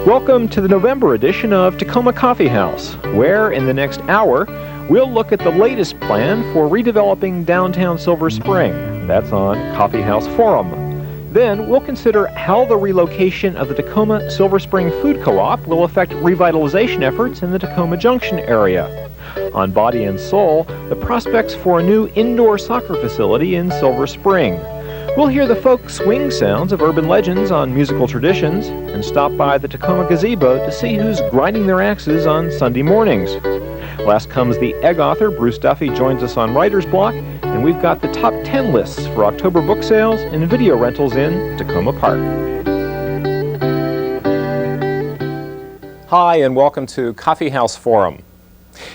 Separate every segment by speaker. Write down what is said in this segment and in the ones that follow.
Speaker 1: Welcome to the November edition of Takoma Coffee House, where in the next hour we'll look at the latest plan for redeveloping downtown Silver Spring. That's on Coffee House Forum. Then we'll consider how the relocation of the Takoma Silver Spring Food Co-op will affect revitalization efforts in the Takoma Junction area. On Body and Soul, the prospects for a new indoor soccer facility in Silver Spring. We'll hear the folk swing sounds of urban legends on musical traditions and stop by the Takoma gazebo to see who's grinding their axes on Sunday mornings. Last comes the egg author Bruce Duffy joins us on Writer's Block, and we've got the top 10 lists for October book sales and video rentals in Takoma Park. Hi, and welcome to Coffee House Forum.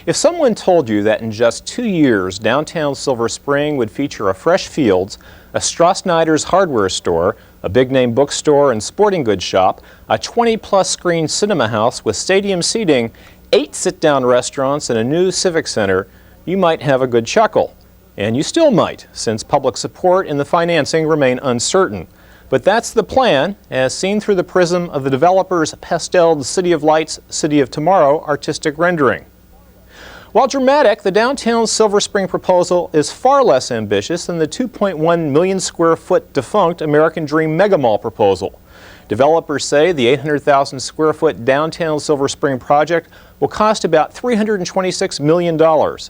Speaker 1: If someone told you that in just 2 years, downtown Silver Spring would feature a Fresh Fields, a Strassnyder's hardware store, a big-name bookstore and sporting goods shop, a 20-plus screen cinema house with stadium seating, 8 sit-down restaurants, and a new civic center, you might have a good chuckle. And you still might, since public support and the financing remain uncertain. But that's the plan, as seen through the prism of the developer's pasteled City of Lights, City of Tomorrow artistic rendering. While dramatic, the downtown Silver Spring proposal is far less ambitious than the 2.1 million square foot defunct American Dream Mega Mall proposal. Developers say the 800,000 square foot downtown Silver Spring project will cost about $326 million,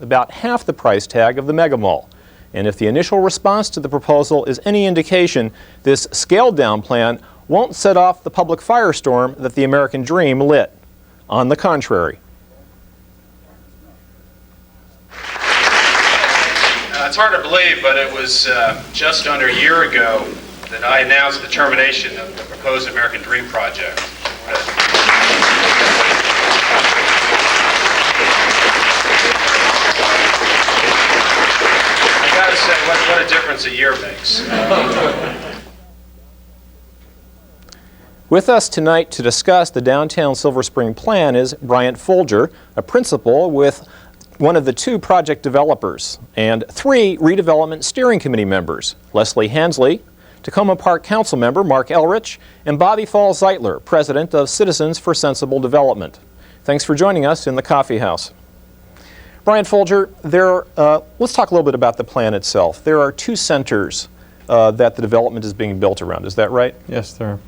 Speaker 1: about half the price tag of the Mega Mall. And if the initial response to the proposal is any indication, this scaled-down plan won't set off the public firestorm that the American Dream lit. On the contrary.
Speaker 2: It's hard to believe, but it was just under a year ago that I announced the termination of the proposed American Dream project. I gotta say, what a difference a year makes.
Speaker 1: With us tonight to discuss the downtown Silver Spring plan is Bryant Foulger, a principal with one of the 2 project developers, and 3 redevelopment steering committee members, Leslie Hansley, Takoma Park Council member Marc Elrich, and Bobbie-Falls Zeitler, president of Citizens for Sensible Development. Thanks for joining us in the Coffee House. Bryant Foulger, let's talk a little bit about the plan itself. There are 2 centers that the development is being built around, is that right?
Speaker 3: Yes, there are.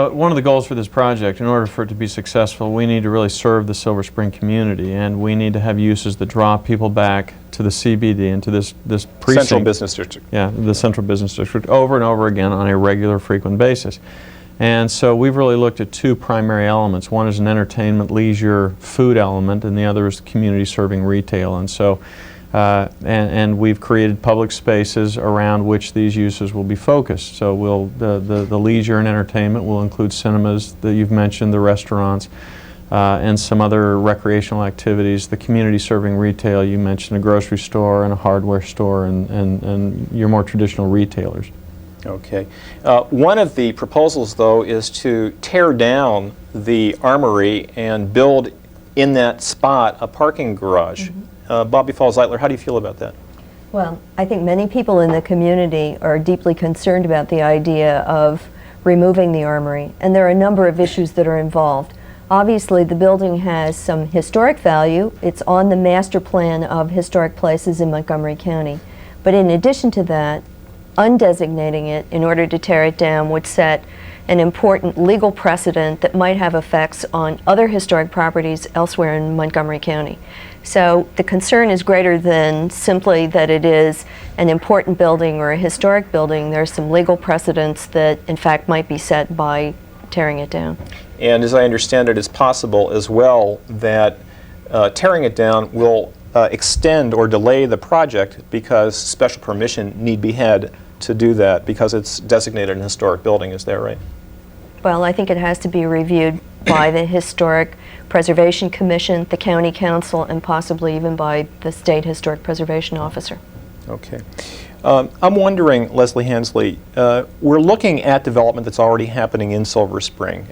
Speaker 3: One of the goals for this project, in order for it to be successful, we need to really serve the Silver Spring community, and we need to have uses that draw people back to the CBD and to this precinct.
Speaker 1: Central Business District.
Speaker 3: Yeah, the Central Business District, over and over again on a regular, frequent basis. And so we've really looked at 2 primary elements. One is an entertainment, leisure, food element, and the other is community serving retail. And so and we've created public spaces around which these uses will be focused. So the leisure and entertainment will include cinemas that you've mentioned, the restaurants, and some other recreational activities. The community serving retail, you mentioned a grocery store and a hardware store and your more traditional retailers.
Speaker 1: Okay. One of the proposals, though, is to tear down the armory and build in that spot a parking garage. Mm-hmm. Bobbie-Falls Zeitler, how do you feel about that?
Speaker 4: Well, I think many people in the community are deeply concerned about the idea of removing the armory, and there are a number of issues that are involved. Obviously, the building has some historic value. It's on the master plan of historic places in Montgomery County. But in addition to that, undesignating it in order to tear it down would set an important legal precedent that might have effects on other historic properties elsewhere in Montgomery County. So the concern is greater than simply that it is an important building or a historic building. There are some legal precedents that in fact might be set by tearing it down.
Speaker 1: And as I understand it, it's possible as well that tearing it down will extend or delay the project because special permission need be had to do that because it's designated an historic building. Is that right?
Speaker 4: Well, I think it has to be reviewed by the Historic Preservation Commission, the County Council, and possibly even by the State Historic Preservation Officer.
Speaker 1: Okay. I'm wondering, Leslie Hansley, we're looking at development that's already happening in Silver Spring.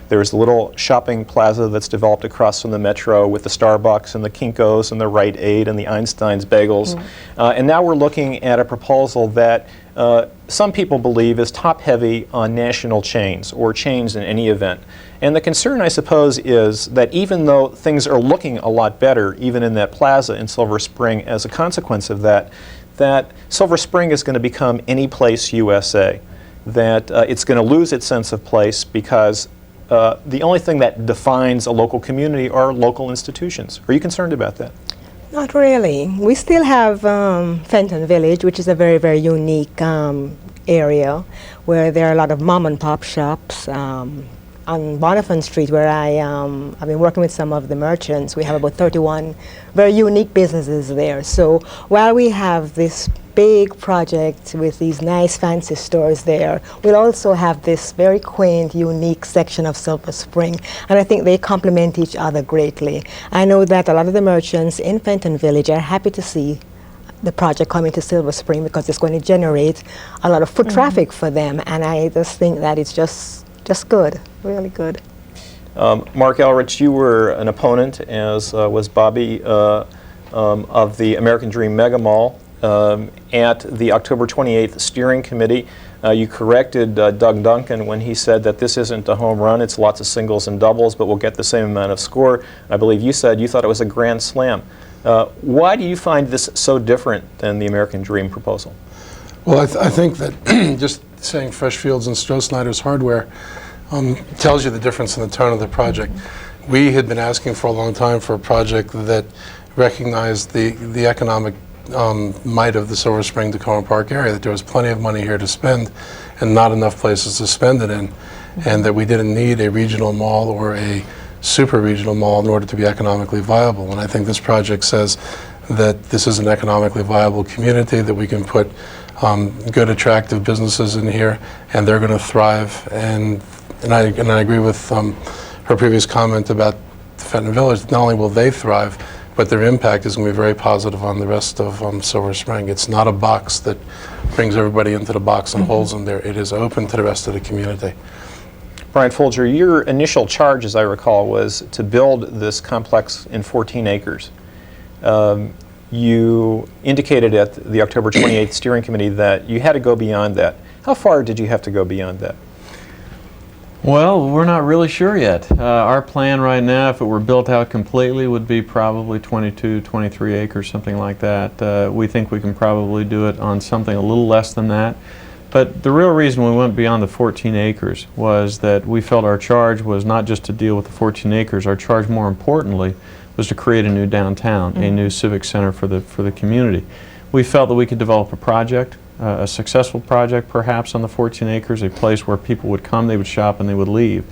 Speaker 1: There's a little shopping plaza that's developed across from the Metro with the Starbucks and the Kinko's and the Rite Aid and the Einstein's Bagels. And now we're looking at a proposal that some people believe is top-heavy on national chains or chains in any event. And the concern, I suppose, is that even though things are looking a lot better, even in that plaza in Silver Spring, as a consequence of that, that Silver Spring is going to become any place USA, that it's going to lose its sense of place because the only thing that defines a local community are local institutions. Are you concerned about that?
Speaker 5: Not really. We still have Fenton Village, which is a very, very unique area where there are a lot of mom and pop shops. On Bonifant Street, where I've been working with some of the merchants, we have about 31 very unique businesses there. So while we have this big project with these nice fancy stores there, we'll also have this very quaint, unique section of Silver Spring, and I think they complement each other greatly. I know that a lot of the merchants in Fenton Village are happy to see the project coming to Silver Spring because it's going to generate a lot of foot traffic for them, and I just think that it's just good, really good.
Speaker 1: Marc Elrich, you were an opponent, as was Bobbie, of the American Dream Mega Mall. At the October 28th steering committee, you corrected Doug Duncan when he said that this isn't a home run, it's lots of singles and doubles, but we'll get the same amount of score. I believe you said you thought it was a grand slam. Why do you find this so different than the American Dream proposal?
Speaker 6: Well, I think that just saying Fresh Fields and Stroh-Snyder's Hardware tells you the difference in the tone of the project. We had been asking for a long time for a project that recognized the economic might of the Silver Spring to Cohen Park area, that there was plenty of money here to spend and not enough places to spend it in, and that we didn't need a regional mall or a super regional mall in order to be economically viable. And I think this project says that this is an economically viable community, that we can put good, attractive businesses in here, and they're going to thrive. And I agree with her previous comment about Fenton Village. Not only will they thrive, but their impact is going to be very positive on the rest of Silver Spring. It's not a box that brings everybody into the box and holds them there. It is open to the rest of the community.
Speaker 1: Bryant Foulger, your initial charge, as I recall, was to build this complex in 14 acres. You indicated at the October 28th steering committee that you had to go beyond that. How far did you have to go beyond that?
Speaker 3: Well, we're not really sure yet. Our plan right now, if it were built out completely, would be probably 22, 23 acres, something like that. We think we can probably do it on something a little less than that. But the real reason we went beyond the 14 acres was that we felt our charge was not just to deal with the 14 acres. Our charge, more importantly, was to create a new downtown, a new civic center for the community. We felt that we could develop a project, a successful project perhaps on the 14 acres, a place where people would come, they would shop, and they would leave.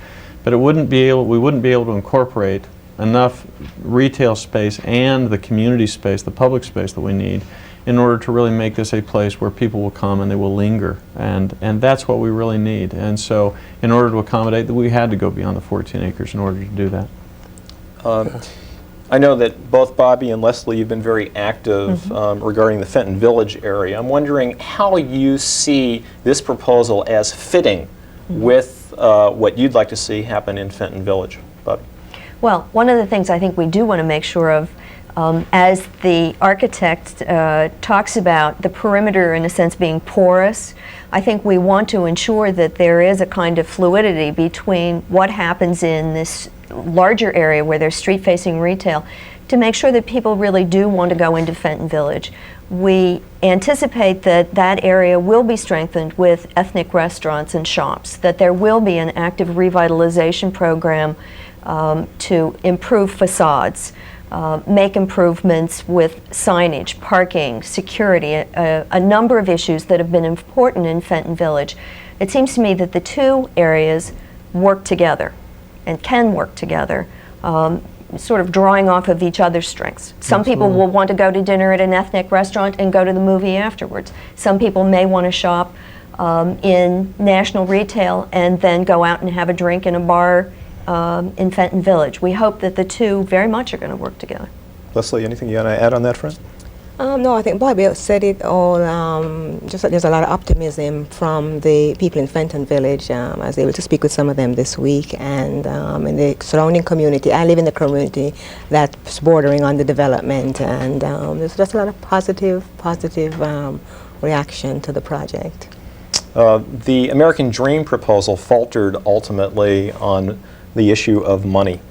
Speaker 3: But we wouldn't be able to incorporate enough retail space and the community space, the public space that we need, in order to really make this a place where people will come and they will linger. And that's what we really need. And so in order to accommodate that, we had to go beyond the 14 acres in order to do that.
Speaker 1: I know that both Bobbie and Leslie, you've been very active regarding the Fenton Village area. I'm wondering how you see this proposal as fitting with what you'd like to see happen in Fenton Village. Bobbie?
Speaker 4: Well, one of the things I think we do want to make sure of, as the architect talks about the perimeter in a sense being porous, I think we want to ensure that there is a kind of fluidity between what happens in this larger area where there's street-facing retail to make sure that people really do want to go into Fenton Village. We anticipate that that area will be strengthened with ethnic restaurants and shops, that there will be an active revitalization program to improve facades, make improvements with signage, parking, security, a number of issues that have been important in Fenton Village. It seems to me that the two areas work together and can work together, sort of drawing off of each other's strengths. Some people will want to go to dinner at an ethnic restaurant and go to the movie afterwards. Some people may want to shop in national retail and then go out and have a drink in a bar in Fenton Village. We hope that the two very much are going to work together.
Speaker 1: Leslie, anything you want to add on that front?
Speaker 5: No, I think Bobbie said it all. Just that there's a lot of optimism from the people in Fenton Village. I was able to speak with some of them this week, and in the surrounding community. I live in the community that's bordering on the development, and there's just a lot of positive reaction to the project.
Speaker 1: The American Dream proposal faltered ultimately on the issue of money.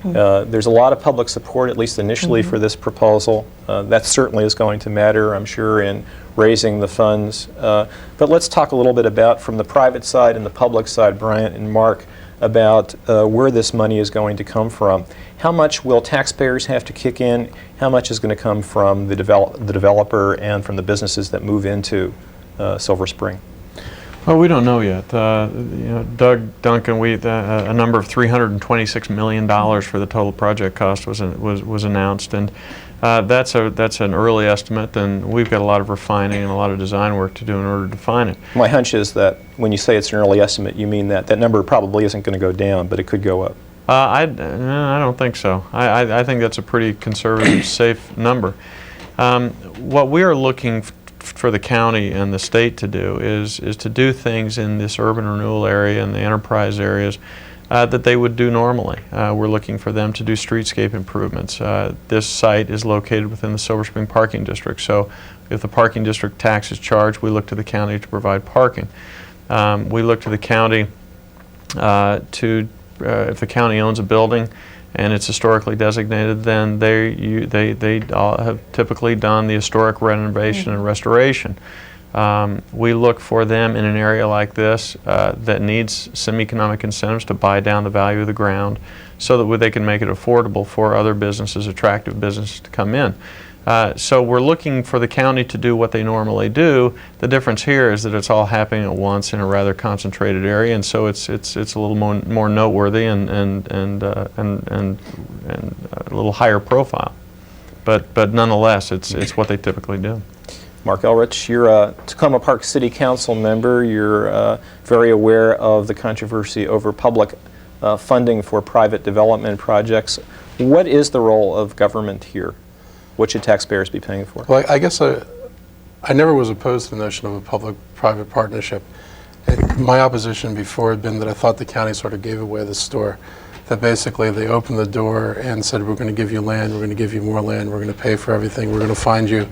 Speaker 1: There's a lot of public support, at least initially, for this proposal. That certainly is going to matter, I'm sure, in raising the funds. But let's talk a little bit about, from the private side and the public side, Bryant and Marc, about where this money is going to come from. How much will taxpayers have to kick in? How much is going to come from the developer and from the businesses that move into Silver Spring?
Speaker 3: Well, we don't know yet. Doug Duncan, a number of $326 million for the total project cost was announced, and that's an early estimate, and we've got a lot of refining and a lot of design work to do in order to define it.
Speaker 1: My hunch is that when you say it's an early estimate, you mean that that number probably isn't going to go down, but it could go up.
Speaker 3: I don't think so. I think that's a pretty conservative, safe number. What we are looking for the county and the state to do is to do things in this urban renewal area and the enterprise areas that they would do normally. We're looking for them to do streetscape improvements. This site is located within the Silver Spring Parking District, so if the parking district tax is charged, we look to the county to provide parking. We look to the county if the county owns a building and it's historically designated, then they all have typically done the historic renovation and restoration. We look for them in an area like this that needs some economic incentives to buy down the value of the ground so that they can make it affordable for other businesses, attractive businesses, to come in. So we're looking for the county to do what they normally do. The difference here is that it's all happening at once in a rather concentrated area, and so it's a little more noteworthy and a little higher profile. But nonetheless, it's what they typically do.
Speaker 1: Marc Elrich, you're a Takoma Park City Council member. You're very aware of the controversy over public funding for private development projects. What is the role of government here? What should taxpayers be paying for?
Speaker 6: Well, I guess I never was opposed to the notion of a public-private partnership. My opposition before had been that I thought the county sort of gave away the store. That basically they opened the door and said, we're going to give you land, we're going to give you more land, we're going to pay for everything, we're going to find you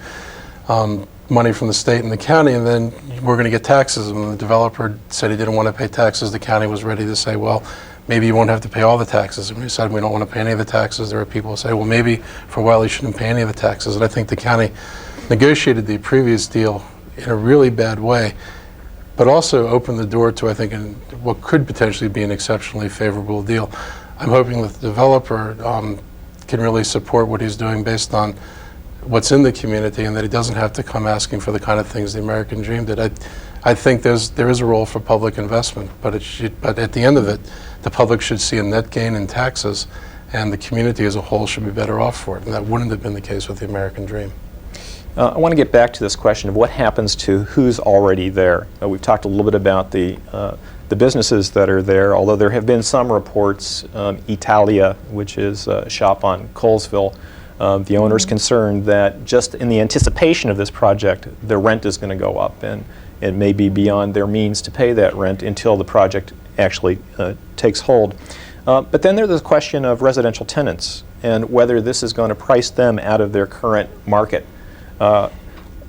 Speaker 6: money from the state and the county, and then we're going to get taxes. And when the developer said he didn't want to pay taxes, the county was ready to say, well, maybe you won't have to pay all the taxes. And we said we don't want to pay any of the taxes. There are people who say, well, maybe for a while you shouldn't pay any of the taxes. And I think the county negotiated the previous deal in a really bad way, but also opened the door to, I think, what could potentially be an exceptionally favorable deal. I'm hoping that the developer can really support what he's doing based on what's in the community, and that he doesn't have to come asking for the kind of things the American Dream did. I think there is a role for public investment, but at the end of it, the public should see a net gain in taxes, and the community as a whole should be better off for it. And that wouldn't have been the case with the American Dream.
Speaker 1: I want to get back to this question of what happens to who's already there. We've talked a little bit about the businesses that are there, although there have been some reports. Italia, which is a shop on Colesville, the owner's concerned that just in the anticipation of this project, the rent is going to go up, and it may be beyond their means to pay that rent until the project actually takes hold. But then there's the question of residential tenants and whether this is going to price them out of their current market.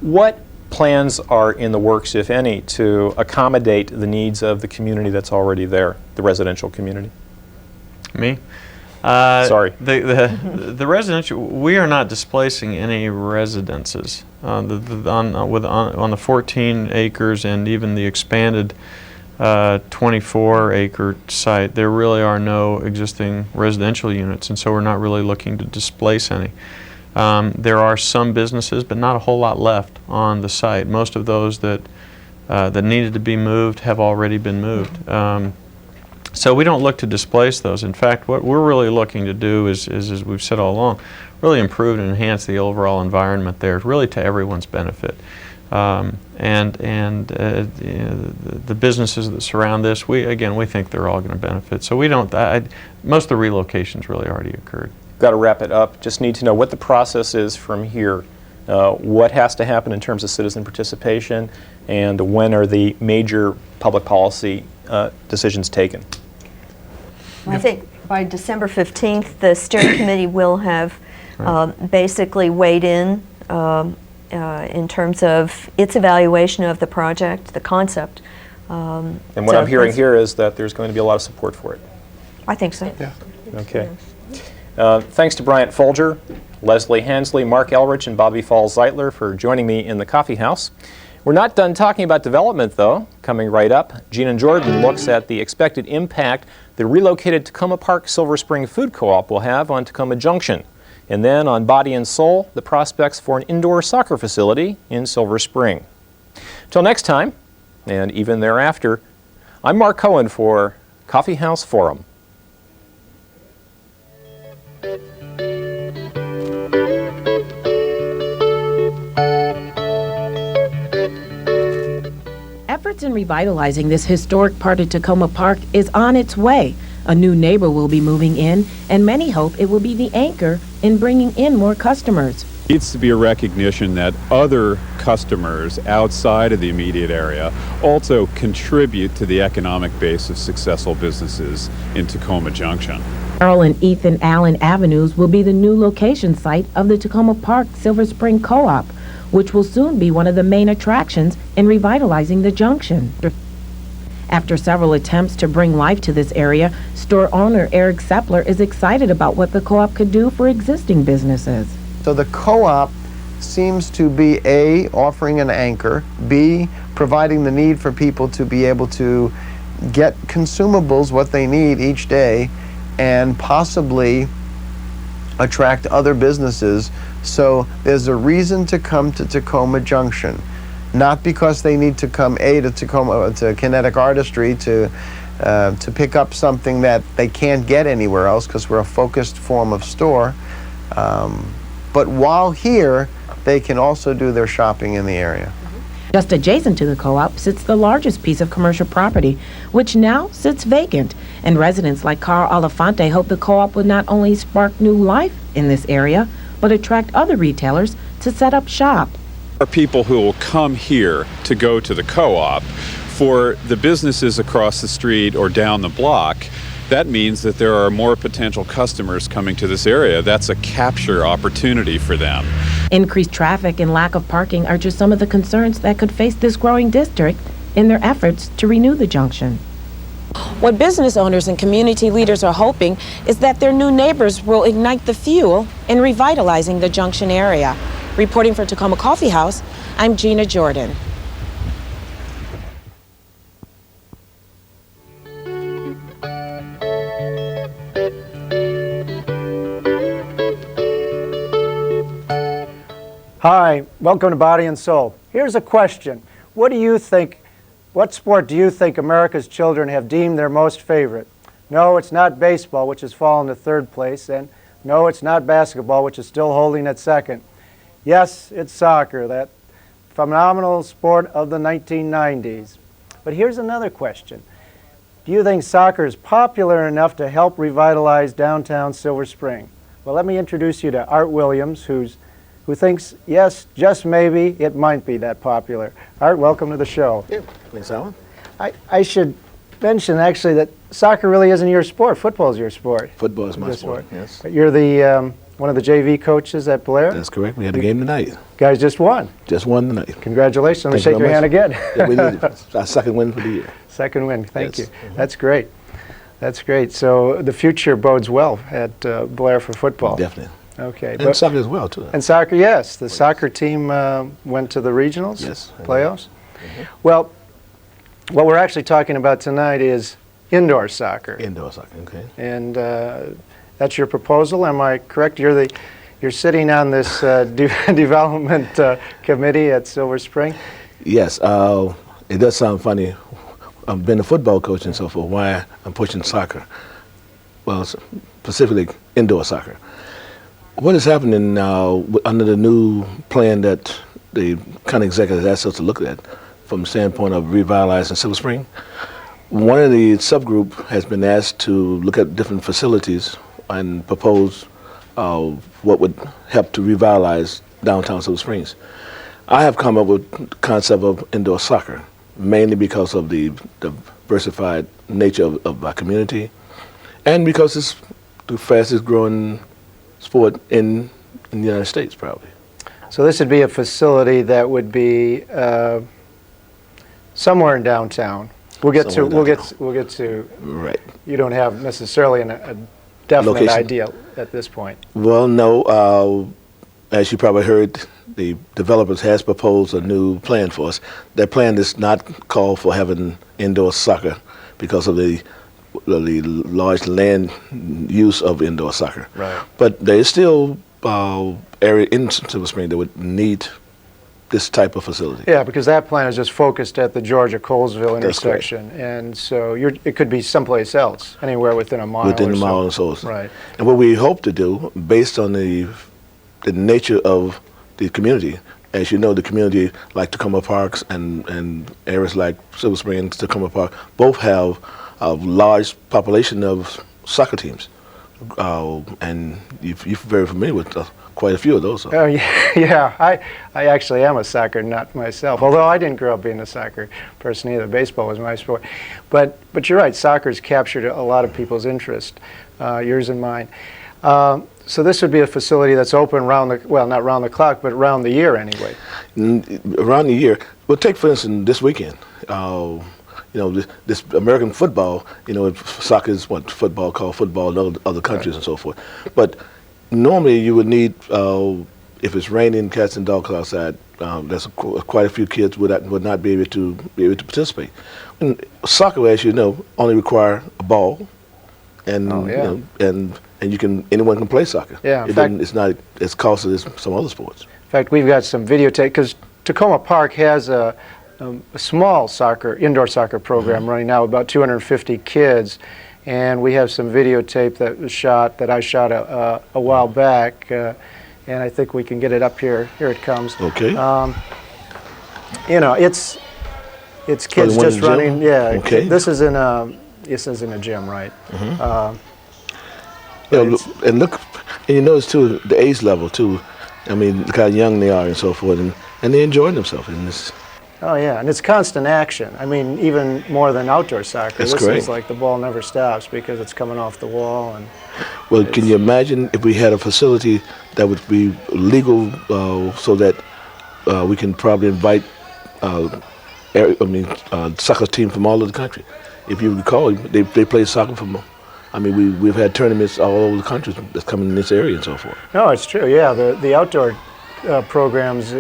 Speaker 1: What plans are in the works, if any, to accommodate the needs of the community that's already there, the residential community?
Speaker 3: Me?
Speaker 1: Sorry.
Speaker 3: The residential, we are not displacing any residences. On the 14 acres and even the expanded 24-acre site, there really are no existing residential units, and so we're not really looking to displace any. There are some businesses, but not a whole lot left on the site. Most of those that needed to be moved have already been moved. So we don't look to displace those. In fact, what we're really looking to do is, as we've said all along, really improve and enhance the overall environment there, really to everyone's benefit. The businesses that surround this, we think they're all going to benefit. So we don't. Most of the relocations really already occurred.
Speaker 1: Got to wrap it up. Just need to know what the process is from here. What has to happen in terms of citizen participation, and when are the major public policy decisions taken?
Speaker 4: I think by December 15th, the steering committee will have basically weighed in in terms of its evaluation of the project, the concept.
Speaker 1: And what I'm hearing here is that there's going to be a lot of support for it.
Speaker 4: I think so.
Speaker 6: Yeah.
Speaker 1: Okay. Thanks to Bryant Foulger, Leslie Hansley, Marc Elrich, and Bobbie-Falls Zeitler for joining me in the coffee house. We're not done talking about development, though. Coming right up, Gina and Jordan looks at the expected impact the relocated Takoma Park Silver Spring Food Co-op will have on Takoma Junction. And then on Body and Soul, the prospects for an indoor soccer facility in Silver Spring. Till next time, and even thereafter, I'm Marc Cohen for Coffee House Forum.
Speaker 7: Efforts in revitalizing this historic part of Takoma Park is on its way. A new neighbor will be moving in, and many hope it will be the anchor in bringing in more customers.
Speaker 8: Needs to be a recognition that other customers outside of the immediate area also contribute to the economic base of successful businesses in Takoma Junction.
Speaker 7: Earl and Ethan Allen Avenues will be the new location site of the Takoma Park Silver Spring Co-op, which will soon be one of the main attractions in revitalizing the junction. After several attempts to bring life to this area, store owner Eric Zeitler is excited about what the co-op could do for existing businesses.
Speaker 9: So the co-op seems to be A, offering an anchor, B, providing the need for people to be able to get consumables, what they need each day, and possibly attract other businesses. So there's a reason to come to Takoma Junction, not because they need to come to Takoma, to Kinetic Artistry to pick up something that they can't get anywhere else, because we're a focused form of store. But while here, they can also do their shopping in the area.
Speaker 7: Just adjacent to the co-op sits the largest piece of commercial property, which now sits vacant. And residents like Carl Olafante hope the co-op would not only spark new life in this area, but attract other retailers to set up shop.
Speaker 8: There are people who will come here to go to the co-op. For the businesses across the street or down the block, that means that there are more potential customers coming to this area. That's a capture opportunity for them.
Speaker 7: Increased traffic and lack of parking are just some of the concerns that could face this growing district in their efforts to renew the junction. What business owners and community leaders are hoping is that their new neighbors will ignite the fuel in revitalizing the junction area. Reporting for Takoma Coffee House, I'm Gina Jordan.
Speaker 10: Hi, welcome to Body and Soul. Here's a question. What sport do you think America's children have deemed their most favorite? No, it's not baseball, which has fallen to third place, and no, it's not basketball, which is still holding at second. Yes, it's soccer, that phenomenal sport of the 1990s. But here's another question. Do you think soccer is popular enough to help revitalize downtown Silver Spring? Well, let me introduce you to Art Williams, who thinks, yes, just maybe, it might be that popular. Art, welcome to the show.
Speaker 11: Yeah, thanks, Alan.
Speaker 10: I should mention, actually, that soccer really isn't your sport. Football is your sport.
Speaker 11: Football is my sport, yes.
Speaker 10: You're the one of the JV coaches at Blair?
Speaker 11: That's correct. We had a game tonight.
Speaker 10: Guys just won.
Speaker 11: Just won tonight.
Speaker 10: Congratulations. Let me shake your hand again.
Speaker 11: Yeah, we need our second win for the year.
Speaker 10: Second win. Thank you.
Speaker 11: Mm-hmm.
Speaker 10: That's great. That's great. So the future bodes well at Blair for football.
Speaker 11: Definitely.
Speaker 10: Okay.
Speaker 11: And soccer as well, too.
Speaker 10: And soccer, yes. The soccer team went to the regionals?
Speaker 11: Yes.
Speaker 10: Playoffs? Mm-hmm. Well, what we're actually talking about tonight is indoor soccer.
Speaker 11: Indoor soccer, okay.
Speaker 10: And that's your proposal, am I correct? You're sitting on this development committee at Silver Spring?
Speaker 11: Yes. It does sound funny. I've been a football coach and so forth. Why I'm pushing soccer? Well, specifically indoor soccer. What is happening now under the new plan that the county executive asked us to look at from the standpoint of revitalizing Silver Spring? One of the subgroup has been asked to look at different facilities and propose what would help to revitalize downtown Silver Springs. I have come up with the concept of indoor soccer, mainly because of the diversified nature of our community, and because it's the fastest growing sport in the United States, probably.
Speaker 10: So this would be a facility that would be somewhere in downtown. We'll get to. We'll get to.
Speaker 11: Right.
Speaker 10: You don't have necessarily a definite
Speaker 11: Location.
Speaker 10: idea at this point.
Speaker 11: Well, no. As you probably heard, the developers has proposed a new plan for us. That plan does not call for having indoor soccer because of the large land use of indoor soccer.
Speaker 10: Right.
Speaker 11: But there is still area in Silver Spring that would need this type of facility.
Speaker 10: Yeah, because that plan is just focused at the Georgia-Colesville
Speaker 11: That's correct.
Speaker 10: intersection, and so it could be someplace else, anywhere within a mile.
Speaker 11: Within
Speaker 10: or
Speaker 11: a
Speaker 10: so.
Speaker 11: mile and so.
Speaker 10: Right.
Speaker 11: And what we hope to do, based on the nature of the community, as you know, the community like Takoma Parks and areas like Silver Spring and Takoma Park both have a large population of soccer teams, and you're very familiar with quite a few of those.
Speaker 10: Oh yeah. I actually am a soccer nut myself. Although I didn't grow up being a soccer person either. Baseball was my sport. But you're right. Soccer's captured a lot of people's interest, yours and mine. So this would be a facility that's open not round the clock, but around the year anyway.
Speaker 11: Around the year. Well, take for instance this weekend. This American football. Soccer is what football called football in other countries and so forth. But normally you would need, if it's raining, cats and dogs outside, there's quite a few kids would not be able to participate. And soccer, as you know, only require a ball, and anyone can play soccer.
Speaker 10: Yeah,
Speaker 11: it's not as costly as some other sports.
Speaker 10: In fact, we've got some videotape because Takoma Park has a small indoor soccer program running now, about 250 kids. And we have some videotape that I shot a while back, and I think we can get it up here. Here it comes.
Speaker 11: Okay.
Speaker 10: It's kids just running. Yeah.
Speaker 11: Okay.
Speaker 10: This is in a gym, right?
Speaker 11: And look, and you notice too the age level too. I mean, look how young they are and so forth, and they're enjoying themselves in this.
Speaker 10: Oh yeah, and it's constant action. I mean, even more than outdoor soccer.
Speaker 11: That's
Speaker 10: this
Speaker 11: great.
Speaker 10: is like the ball never stops because it's coming off the wall. And
Speaker 11: well, can you imagine if we had a facility that would be legal, so that we can probably invite, soccer team from all over the country. If you recall, they play soccer from. I mean, we've had tournaments all over the country that's coming in this area and so forth.
Speaker 10: No, it's true. Yeah, the outdoor programs.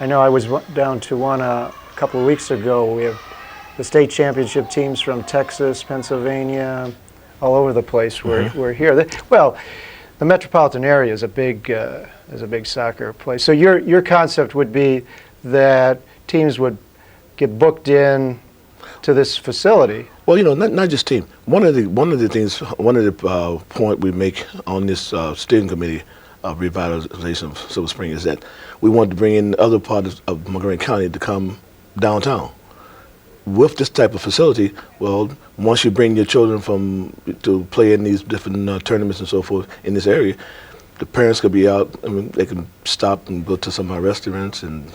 Speaker 10: I know I was down to one a couple of weeks ago. We have the state championship teams from Texas, Pennsylvania, all over the place. We're here. The metropolitan area is a big soccer place. So your concept would be that teams would get booked in to this facility.
Speaker 11: Well, not just team. One of the point we make on this steering committee of revitalization of Silver Spring is that we want to bring in other parts of Montgomery County to come downtown. With this type of facility, well, once you bring your children to play in these different tournaments and so forth in this area, the parents could be out. I mean, they can stop and go to some of our restaurants and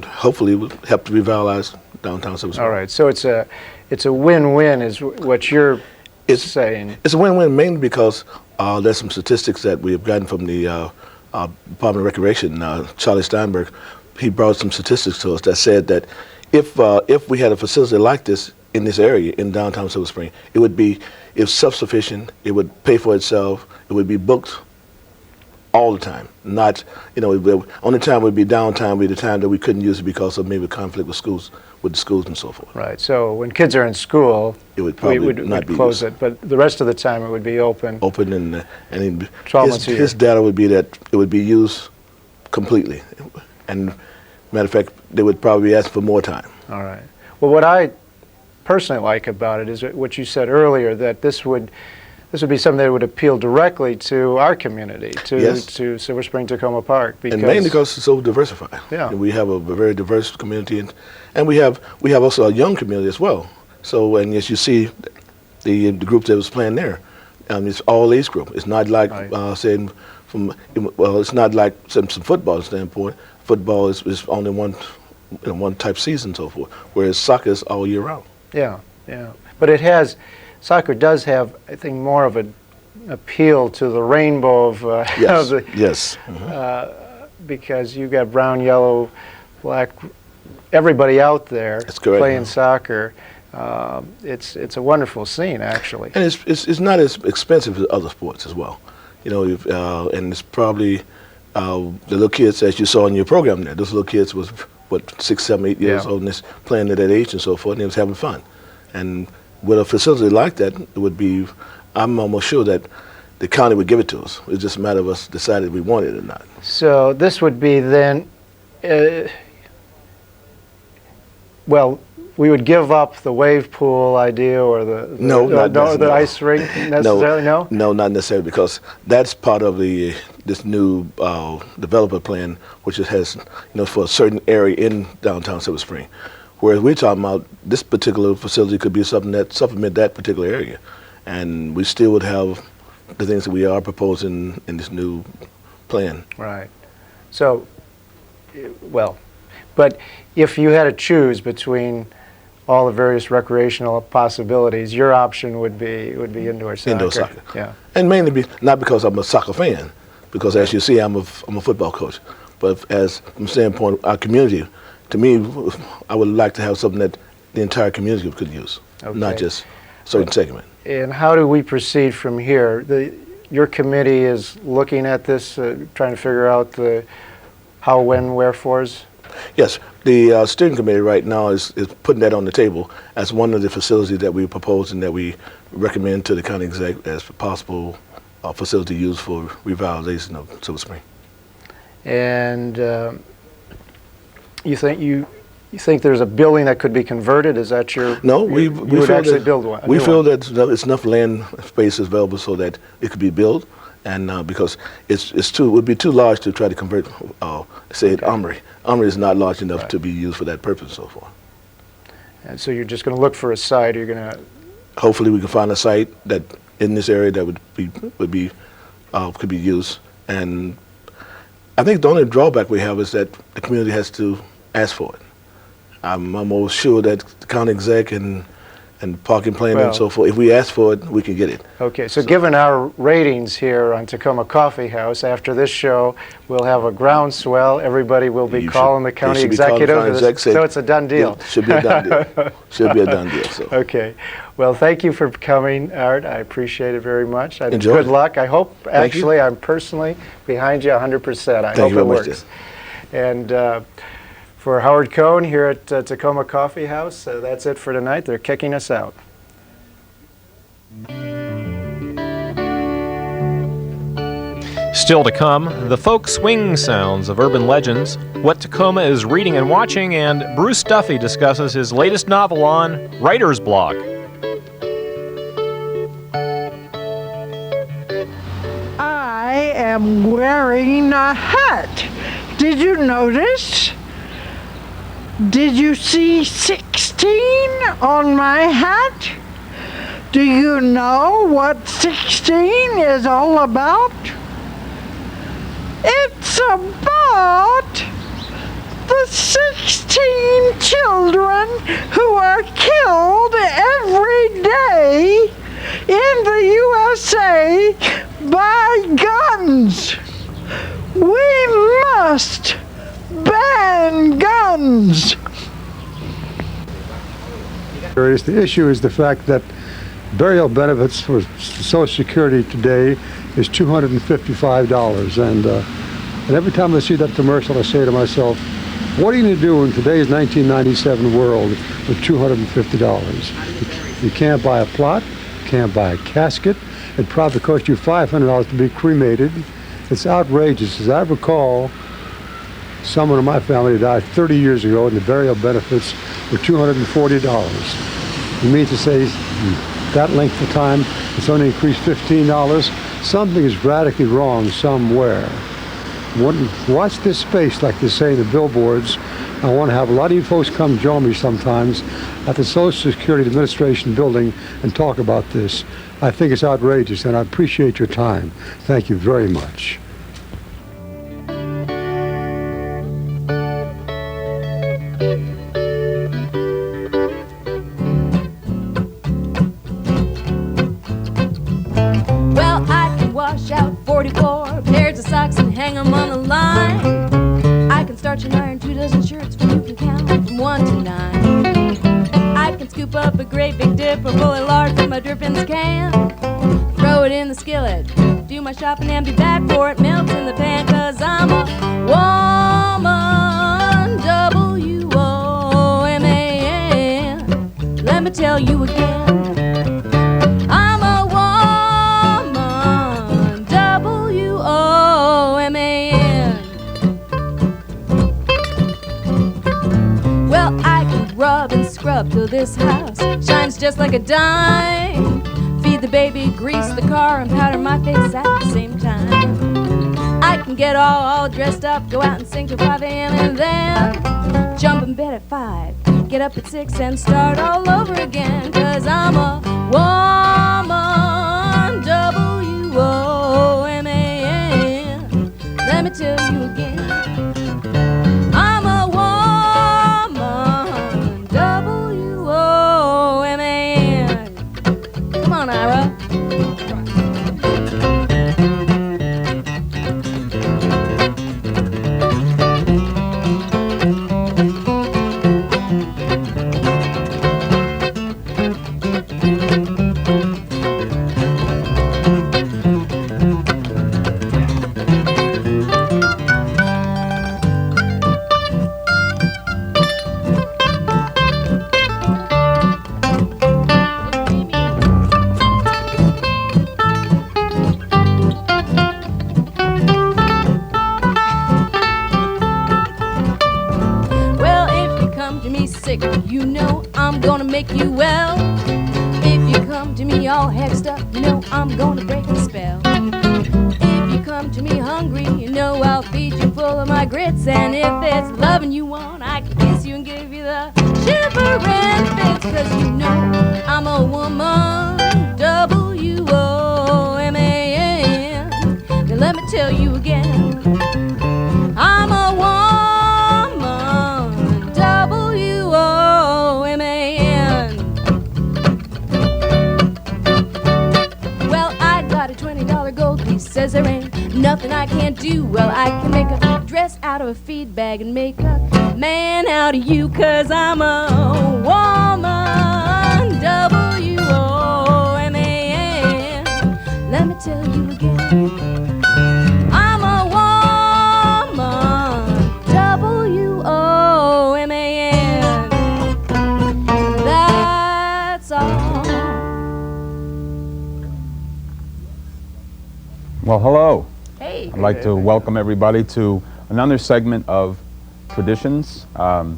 Speaker 11: hopefully will help to revitalize downtown Silver Spring.
Speaker 10: All right, so it's a win-win is what you're saying.
Speaker 11: It's a win-win mainly because there's some statistics that we have gotten from the Department of Recreation. Charlie Steinberg, he brought some statistics to us that said that if we had a facility like this in this area in downtown Silver Spring, it's self-sufficient. It would pay for itself. It would be booked all the time. Not, the only time would be downtime would be the time that we couldn't use it because of maybe conflict with the schools and so forth.
Speaker 10: Right. So when kids are in school,
Speaker 11: it would probably
Speaker 10: not close it, but the rest of the time it would be open.
Speaker 11: Open and
Speaker 10: his
Speaker 11: data would be that it would be used completely, and matter of fact, they would probably ask for more time.
Speaker 10: All right. Well, what I personally like about it is what you said earlier, that this would be something that would appeal directly to our community, to Silver Spring, Takoma Park,
Speaker 11: and mainly because it's so diversified.
Speaker 10: Yeah.
Speaker 11: And we have a very diverse community, and we have also a young community as well. So, and as you see, the group that was playing there, it's all age group. It's not like saying it's not like some football standpoint. Football is only one type season and so forth, whereas soccer is all year round.
Speaker 10: Yeah, yeah. But soccer does have, I think, more of an appeal to the rainbow of because you got brown, yellow, black, everybody out there
Speaker 11: That's correct.
Speaker 10: playing soccer. It's a wonderful scene, actually.
Speaker 11: And it's not as expensive as other sports as well. You know, and it's probably the little kids, as you saw in your program there, those little kids was, what, 6, 7, 8 years old and playing at that age and so forth, and they was having fun. And with a facility like that, it would be, I'm almost sure that the county would give it to us. It's just a matter of us deciding if we want it or not.
Speaker 10: So this would be then, well, we would give up the wave pool idea or the ice rink necessarily, no?
Speaker 11: No, not necessarily, because that's part of this new developer plan, which it has, you know, for a certain area in downtown Silver Spring. Whereas we're talking about this particular facility could be something that supplement that particular area. And we still would have the things that we are proposing in this new plan.
Speaker 10: Right. So, well, but if you had to choose between all the various recreational possibilities, your option would be indoor soccer.
Speaker 11: Indoor soccer.
Speaker 10: Yeah.
Speaker 11: And mainly not because I'm a soccer fan, because as you see, I'm a football coach. But as from the standpoint of our community, to me, I would like to have something that the entire community could use, not just a certain segment.
Speaker 10: And how do we proceed from here? Your committee is looking at this, trying to figure out the how, when, wherefores?
Speaker 11: Yes, the steering committee right now is putting that on the table as one of the facilities that we propose and that we recommend to the county exec as possible facility used for revitalization of Silver Spring. And
Speaker 10: you think there's a building that could be converted? Is that your?
Speaker 11: No, we
Speaker 10: would actually build one.
Speaker 11: We feel that there's enough land space is available so that it could be built, and because it would be too large to try to convert, say, an armory. Armory is not large enough to be used for that purpose and so forth.
Speaker 10: And so you're just going to look for a site. You're going to.
Speaker 11: Hopefully, we can find a site that in this area that could be used. And I think the only drawback we have is that the community has to ask for it. I'm almost sure that the county exec and parking plan and so forth, if we ask for it, we can get it.
Speaker 10: Okay, so given our ratings here on Takoma Coffee House, after this show, we'll have a groundswell. Everybody will be calling the county executive. So it's a done deal.
Speaker 11: It should be a done deal. Should be a done deal. So.
Speaker 10: Okay. Well, thank you for coming, Art. I appreciate it very much.
Speaker 11: Enjoy.
Speaker 10: Good luck. I hope, actually, I'm personally behind you 100%. I hope it works. And for Howard Cohen here at Takoma Coffee House, that's it for tonight. They're kicking us out.
Speaker 1: Still to come, the folk swing sounds of urban legends, what Takoma is reading and watching, and Bruce Duffy discusses his latest novel on writer's block.
Speaker 12: I am wearing a hat. Did you notice? Did you see 16 on my hat? Do you know what 16 is all about? It's about the 16 children who are killed every day in the USA by guns. We must ban guns.
Speaker 13: The issue is the fact that burial benefits for Social Security today is $255, and every time I see that commercial, I say to myself, what are you going to do in today's 1997 world with $250? You can't buy a plot, you can't buy a casket. It probably costs you $500 to be cremated. It's outrageous. As I recall, someone in my family died 30 years ago, and the burial benefits were $240. You mean to say that length of time, it's only increased $15? Something is radically wrong somewhere. Watch this space, like they say in the billboards. I want to have a lot of you folks come join me sometimes at the Social Security Administration building and talk about this. I think it's outrageous, and I appreciate your time. Thank you very much.
Speaker 14: Well, I can wash out 44 pairs of socks and hang them on the line. starch and iron, 2 dozen shirts, for you can count from 1 to 9. I can scoop up a great big dipper full of lard from my drippings can, throw it in the skillet, do my shopping and be back for it melts in the pan, 'cause I'm a woman, W-O-M-A-N. Let me tell you again, I'm a woman, W-O-M-A-N. Well, I can rub and scrub till this house shines just like a dime, feed the baby, grease the car, and powder my face at the same time. I can get all dressed up, go out and sing till 5 a.m. and then jump in bed at 5, get up at 6 and start all over again, 'cause I'm a woman, W-O-M-A-N. Let me tell you again, I'm a woman, W-O-M-A-N. Come on, Ira. You know I'm gonna make you well. If you come to me all hexed up, you know I'm gonna break the spell. If you come to me hungry, you know I'll feed you full of my grits. And if it's loving you want, I can kiss you and give you the shivering fits. 'Cause you know I'm a woman, W-O-M-A-N. Now let me tell you again, I'm a woman, W-O-M-A-N. Well, I got a $20 gold piece, says there ain't nothing I can't do. Well, I can make a dress out of a feed bag and make a man out of you, 'cause I'm a woman, W-O-M-A-N. Let me tell you again, I'm a woman, W-O-M-A-N. That's all.
Speaker 15: Well, hello.
Speaker 14: Hey.
Speaker 15: I'd like to welcome everybody to another segment of Traditions. Where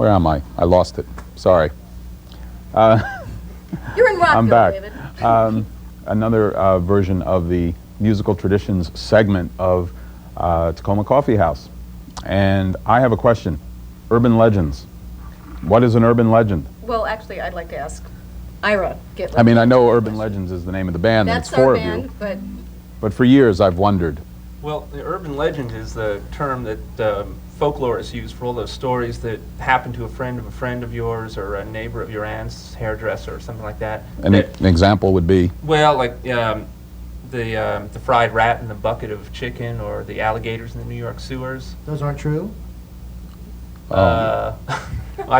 Speaker 15: am I? I lost it. Sorry.
Speaker 14: You're in Rockville,
Speaker 15: I'm back.
Speaker 14: David.
Speaker 15: Another version of the Musical Traditions segment of Takoma Coffee House. And I have a question. Urban legends. What is an urban legend?
Speaker 14: Well, actually, I'd like to ask Ira.
Speaker 15: I mean, I know Urban Legends is the name of the band, and
Speaker 14: That's
Speaker 15: it's 4
Speaker 14: our
Speaker 15: of
Speaker 14: band,
Speaker 15: you.
Speaker 14: but
Speaker 15: for years I've wondered.
Speaker 16: Well, the urban legend is the term that folklorists use for all those stories that happen to a friend of yours, or a neighbor of your aunt's, hairdresser, or something like that.
Speaker 15: An example would be?
Speaker 16: Well, like the fried rat in the bucket of chicken, or the alligators in the New York sewers.
Speaker 17: Those aren't true?
Speaker 16: I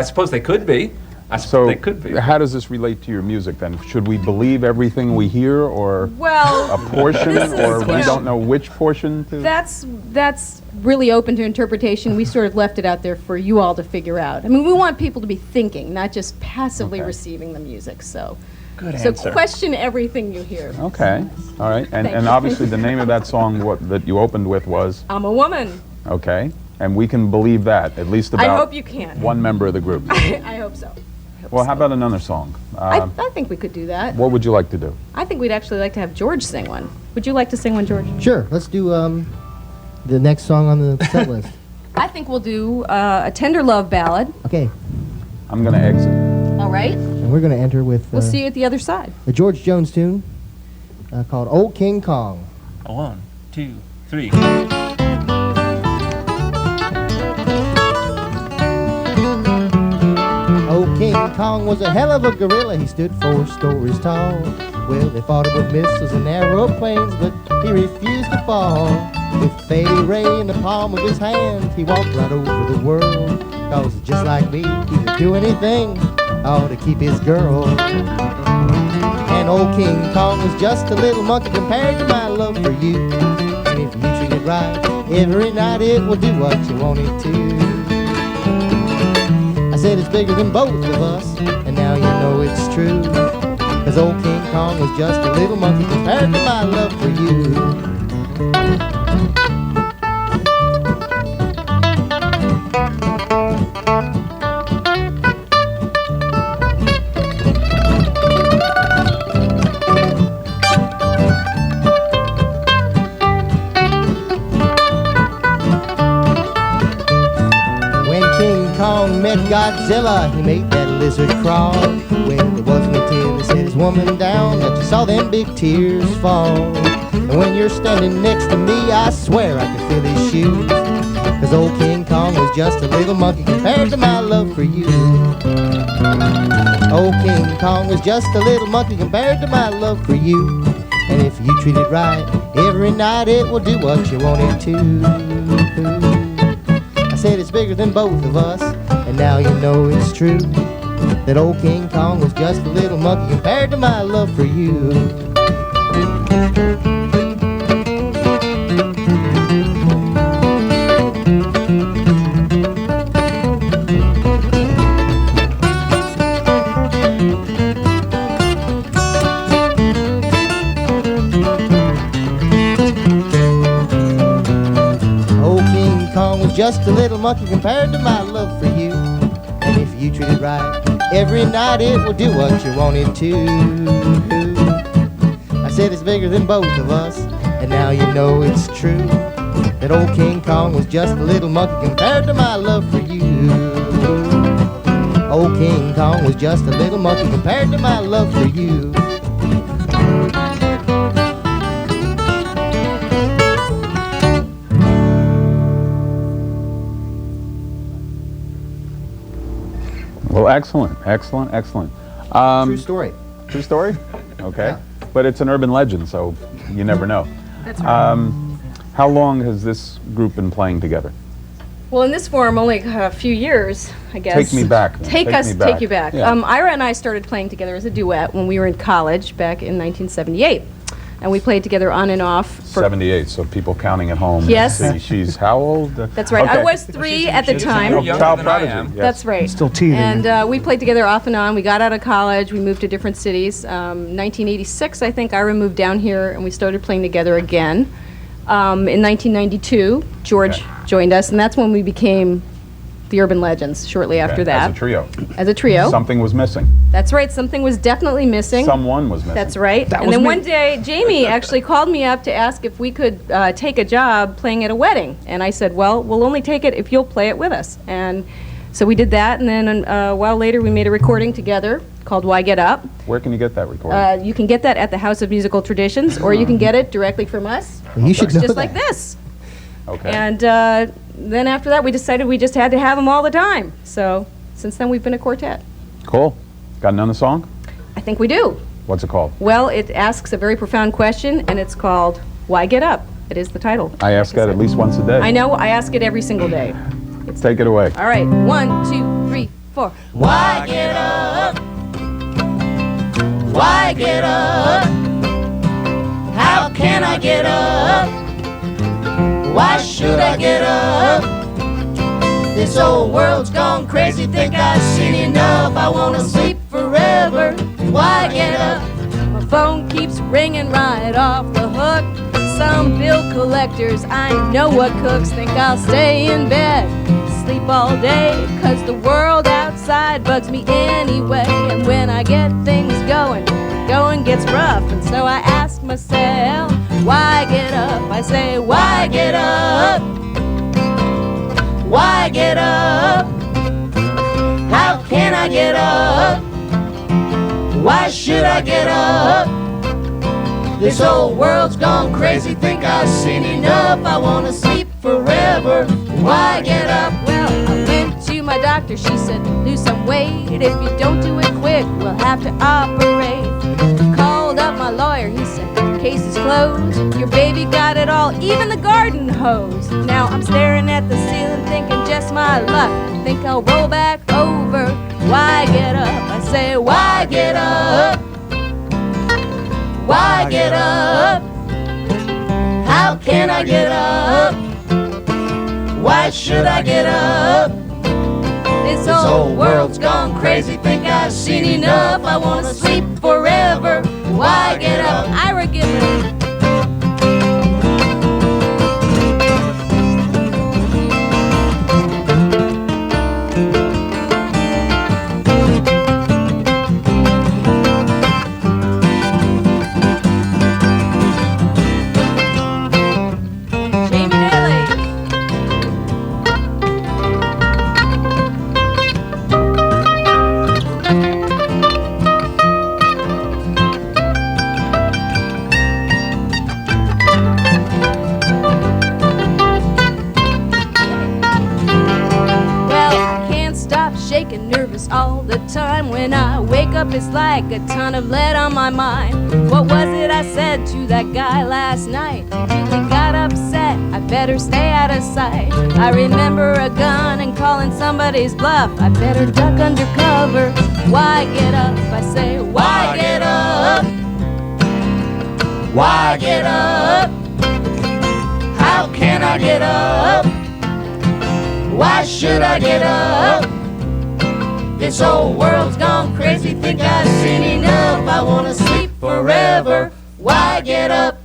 Speaker 16: suppose they could be. They could be.
Speaker 15: How does this relate to your music then? Should we believe everything we hear, or
Speaker 14: Well,
Speaker 15: a portion, or we
Speaker 14: you know,
Speaker 15: don't know which portion to?
Speaker 14: That's really open to interpretation. We sort of left it out there for you all to figure out. I mean, we want people to be thinking, not just passively receiving the music. So,
Speaker 15: Good
Speaker 14: so
Speaker 15: answer.
Speaker 14: question everything you hear.
Speaker 15: Okay, all right. And,
Speaker 14: Thank
Speaker 15: and
Speaker 14: you.
Speaker 15: obviously the name of that song that you opened with was?
Speaker 14: I'm a woman.
Speaker 15: Okay, and we can believe that, at least
Speaker 14: I
Speaker 15: about
Speaker 14: hope you can.
Speaker 15: one member of the group.
Speaker 14: I hope so.
Speaker 15: Well, how about another song?
Speaker 14: I think we could do that.
Speaker 15: What would you like to do?
Speaker 14: I think we'd actually like to have George sing one. Would you like to sing one, George?
Speaker 17: Sure. Let's do the next song on the set list.
Speaker 14: I think we'll do a tender love ballad.
Speaker 17: Okay.
Speaker 15: I'm going to exit.
Speaker 14: All right.
Speaker 17: And we're going to enter with
Speaker 14: We'll see you at the other side.
Speaker 17: a George Jones tune called Old King Kong.
Speaker 16: 1, 2, 3.
Speaker 17: Old King Kong was a hell of a gorilla. He stood 4 stories tall. Well, they fought with missiles and aeroplanes, but he refused to fall. With Fady Ray in the palm of his hand, he walked right over the world. Cause just like me, he would do anything, to keep his girl. And old King Kong was just a little monkey compared to my love for you. And if you treat it right, every night it will do what you want it to. I said it's bigger than both of us, and now you know it's true. Cause old King Kong was just a little monkey compared to my love for you. Met Godzilla, he made that lizard crawl. When there wasn't a tear that set his woman down, that you saw them big tears fall. And when you're standing next to me, I swear I can feel his shoes. Cause old King Kong was just a little monkey compared to my love for you. Old King Kong was just a little monkey compared to my love for you. And if you treat it right, every night it will do what you want it to. I said it's bigger than both of us, and now you know it's true. That old King Kong was just a little monkey compared to my love for you. Just a little monkey compared to my love for you. And if you treat it right, every night it will do what you want it to. I said it's bigger than both of us, and now you know it's true. That old King Kong was just a little monkey compared to my love for you. Old King Kong was just a little monkey compared to my love for you.
Speaker 15: Well, excellent, excellent, excellent.
Speaker 17: True story.
Speaker 15: True story? Okay.
Speaker 17: Yeah.
Speaker 15: But it's an urban legend, so you never know.
Speaker 18: That's right.
Speaker 15: How long has this group been playing together?
Speaker 18: Well, in this form, only a few years, I guess.
Speaker 15: Take me back. Then.
Speaker 18: Take you back.
Speaker 15: Yeah.
Speaker 18: Ira and I started playing together as a duet when we were in college back in 1978. And we played together on and off for
Speaker 15: 78, so people counting at home.
Speaker 18: Yes.
Speaker 15: See, she's how old?
Speaker 18: That's right.
Speaker 15: Okay.
Speaker 18: I was 3 at the time.
Speaker 15: Child prodigy. Yes.
Speaker 18: That's right.
Speaker 13: Still teething.
Speaker 18: And we played together off and on. We got out of college. We moved to different cities. 1986, I think, Ira moved down here, and we started playing together again. In 1992, George joined us, and that's when we became the Urban Legends, shortly after that.
Speaker 15: As a trio.
Speaker 18: As a trio.
Speaker 15: Something was missing.
Speaker 18: That's right. Something was definitely missing.
Speaker 15: Someone was missing.
Speaker 18: That's right.
Speaker 15: That
Speaker 18: And
Speaker 15: was
Speaker 18: then
Speaker 15: me.
Speaker 18: one day, Jamie actually called me up to ask if we could take a job playing at a wedding. And I said, well, we'll only take it if you'll play it with us. And so we did that, and then a while later we made a recording together called Why Get Up.
Speaker 15: Where can you get that recording?
Speaker 18: You can get that at the House of Musical Traditions, or you can get it directly from us.
Speaker 17: You should know
Speaker 18: just
Speaker 17: that.
Speaker 18: like this.
Speaker 15: Okay.
Speaker 18: And then after that, we decided we just had to have them all the time. So since then, we've been a quartet.
Speaker 15: Cool. Got another song?
Speaker 18: I think we do.
Speaker 15: What's it called?
Speaker 18: Well, it asks a very profound question, and it's called Why Get Up? It is the title.
Speaker 15: I ask that at least once a day.
Speaker 18: I know, I ask it every single day.
Speaker 15: Take it away.
Speaker 18: All right, 1, 2, 3, 4.
Speaker 12: Why get up? Why get up? How can I get up? Why should I get up? This old world's gone crazy, think I've seen enough. I wanna sleep forever. Why get up?
Speaker 18: My phone keeps ringing right off the hook. Some bill collectors, I know what cooks, think I'll stay in bed, sleep all day, 'cause the world outside bugs me anyway. And when I get things going, going gets rough. And so I ask myself, why get up? I say, why get up?
Speaker 12: Why get up? How can I get up? Why should I get up? This old world's gone crazy, think I've seen enough. I wanna sleep forever. Why get up?
Speaker 18: Well, I went to my doctor, she said, lose some weight. If you don't do it quick, we'll have to operate. Called up my clothes. Your baby got it all, even the garden hose. Now I'm staring at the ceiling thinking just my luck. Think I'll roll back over. Why get up? I say, why get up? Why get up? How can I get up? Why should I get up? This whole world's gone crazy, think I've seen enough. I wanna sleep forever. Why get up? Ira Gibbons. All the time when I wake up, it's like a ton of lead on my mind. What was it I said to that guy last night? Really got upset, I better stay out of sight. I remember a gun and calling somebody's bluff. I better duck under cover. Why get up? I say, why get up? Why get up? How can I get up? Why should I get up? This whole world's gone crazy, think I've seen enough. I wanna sleep forever. Why get up?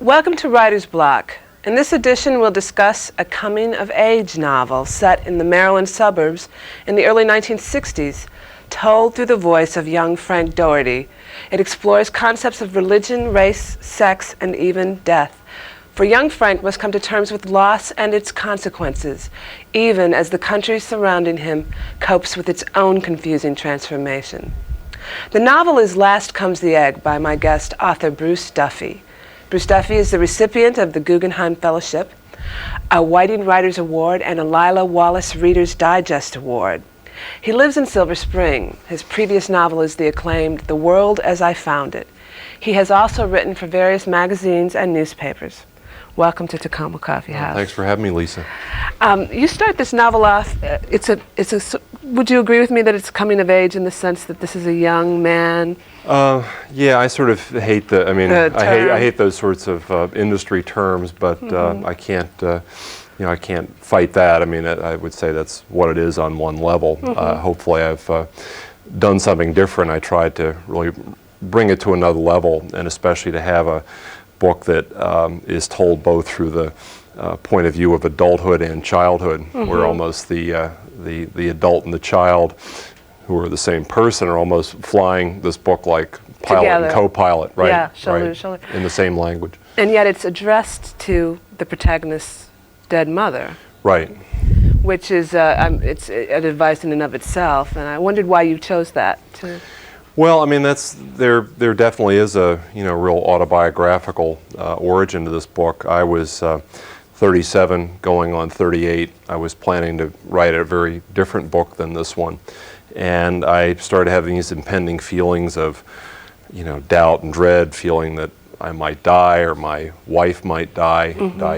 Speaker 19: Welcome to Writer's Block. In this edition, we'll discuss a coming-of-age novel set in the Maryland suburbs in the early 1960s, told through the voice of young Frank Doherty. It explores concepts of religion, race, sex, and even death. For young Frank must come to terms with loss and its consequences, even as the country surrounding him copes with its own confusing transformation. The novel is Last Comes the Egg by my guest, author Bruce Duffy. Bruce Duffy is the recipient of the Guggenheim Fellowship, a Whiting Writers Award, and a Lila Wallace Reader's Digest Award. He lives in Silver Spring. His previous novel is the acclaimed The World as I Found It. He has also written for various magazines and newspapers. Welcome to Takoma Coffee House.
Speaker 20: Thanks for having me, Lisa.
Speaker 19: You start this novel off, would you agree with me that it's coming of age in the sense that this is a young man?
Speaker 20: Yeah, I sort of hate I hate those sorts of industry terms, but I can't you know, I can't fight that. I mean, I would say that's what it is on one level. Hopefully I've done something different. I tried to really bring it to another level, and especially to have a book that is told both through the point of view of adulthood and childhood, where almost the adult and the child, who are the same person, are almost flying this book like pilot
Speaker 19: Together.
Speaker 20: and co-pilot, right?
Speaker 19: Yeah, shoulder to
Speaker 20: right,
Speaker 19: shoulder.
Speaker 20: in the same language.
Speaker 19: And yet it's addressed to the protagonist's dead mother.
Speaker 20: Right.
Speaker 19: Which is, it's a device in and of itself, and I wondered why you chose that.
Speaker 20: Well, I mean, there definitely is a, you know, real autobiographical origin to this book. I was 37, going on 38. I was planning to write a very different book than this one, and I started having these impending feelings of, you know, doubt and dread, feeling that I might die or my wife might die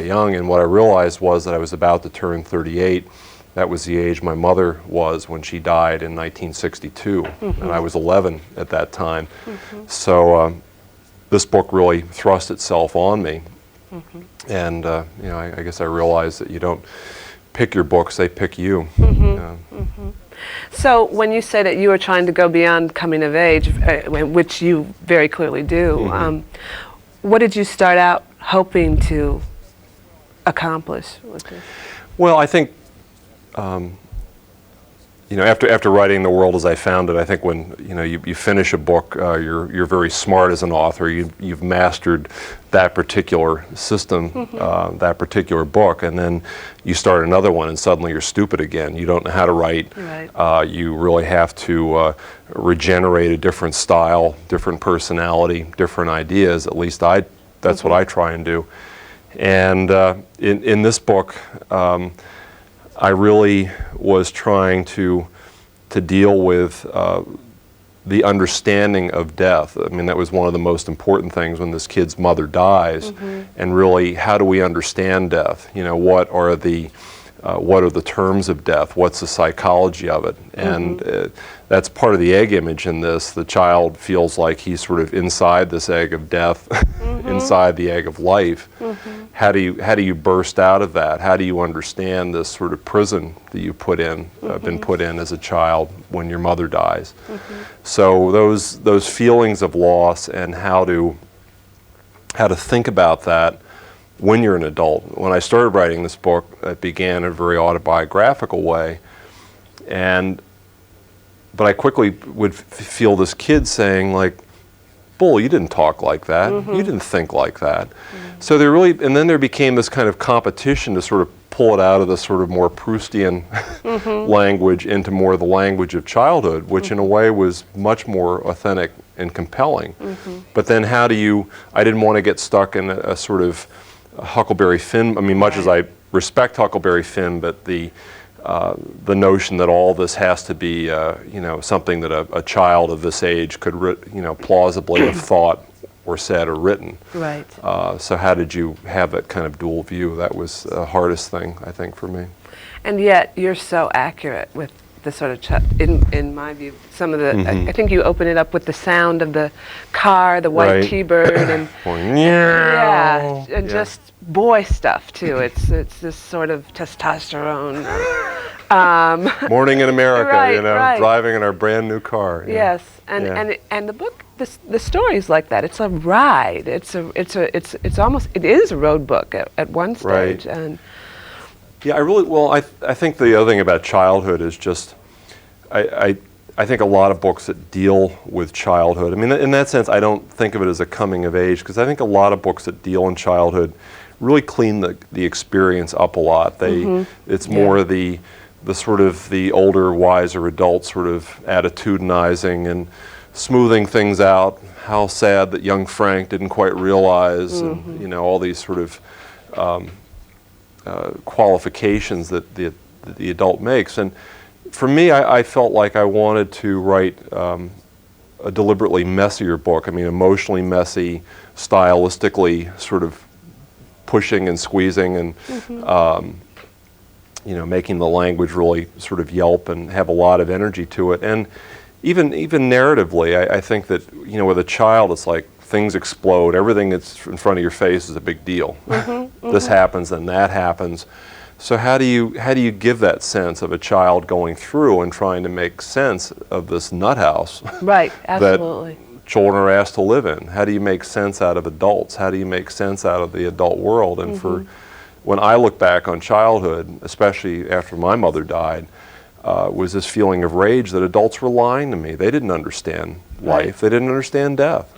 Speaker 20: young. And what I realized was that I was about to turn 38. That was the age my mother was when she died in 1962, and I was 11 at that time. So this book really thrust itself on me, and you know, I guess I realized that you don't pick your books; they pick you.
Speaker 19: So when you say that you were trying to go beyond coming of age, which you very clearly do, what did you start out hoping to accomplish with this?
Speaker 20: Well, I think, you know, after writing The World as I Found It, I think when, you know, you finish a book, you're very smart as an author. You've mastered that particular system, that particular book, and then you start another one, and suddenly you're stupid again. You don't know how to write.
Speaker 19: Right.
Speaker 20: You really have to regenerate a different style, different personality, different ideas. At least that's what I try and do. And in this book, I really was trying to deal with the understanding of death. I mean, that was one of the most important things when this kid's mother dies, and really, how do we understand death? You know, what are the terms of death? What's the psychology of it? And that's part of the egg image in this. The child feels like he's sort of inside this egg of death, inside the egg of life. How do you burst out of that? How do you understand this sort of prison that you been put in as a child when your mother dies? So those feelings of loss and how to think about that when you're an adult. When I started writing this book, it began in a very autobiographical way, but I quickly would feel this kid saying, like, "Bull, you didn't talk like that. You didn't think like that." So and then there became this kind of competition to sort of pull it out of the sort of more Proustian language into more the language of childhood, which in a way was much more authentic and compelling. But then I didn't want to get stuck in a sort of Huckleberry Finn. I mean, much as I respect Huckleberry Finn, but the notion that all this has to be, you know, something that a child of this age could, you know, plausibly have thought or said or written.
Speaker 19: Right.
Speaker 20: So how did you have that kind of dual view? That was the hardest thing, I think, for me.
Speaker 19: And yet you're so accurate with the sort of, in my view, some of the, I think you open it up with the sound of the car, the white T-bird, and just boy stuff too. It's this sort of testosterone.
Speaker 20: Morning in America, you know, driving in our brand new car.
Speaker 19: Yes, and the book, the story's like that. It's a ride. It is a road book at one stage. And
Speaker 20: yeah, I think the other thing about childhood is just, I think a lot of books that deal with childhood, I mean, in that sense, I don't think of it as a coming of age, because I think a lot of books that deal in childhood really clean the experience up a lot. It's more the sort of the older, wiser adult sort of attitudinizing and smoothing things out. How sad that young Frank didn't quite realize, and you know, all these sort of qualifications that the adult makes. And for me, I felt like I wanted to write a deliberately messier book. I mean, emotionally messy, stylistically sort of pushing and squeezing, and you know, making the language really sort of yelp and have a lot of energy to it. And even narratively, I think that, you know, with a child, it's like things explode. Everything that's in front of your face is a big deal. This happens, then that happens. So how do you give that sense of a child going through and trying to make sense of this nut house
Speaker 19: Right, absolutely.
Speaker 20: that children are asked to live in? How do you make sense out of adults? How do you make sense out of the adult world? And for when I look back on childhood, especially after my mother died, was this feeling of rage that adults were lying to me. They didn't understand life. They didn't understand death.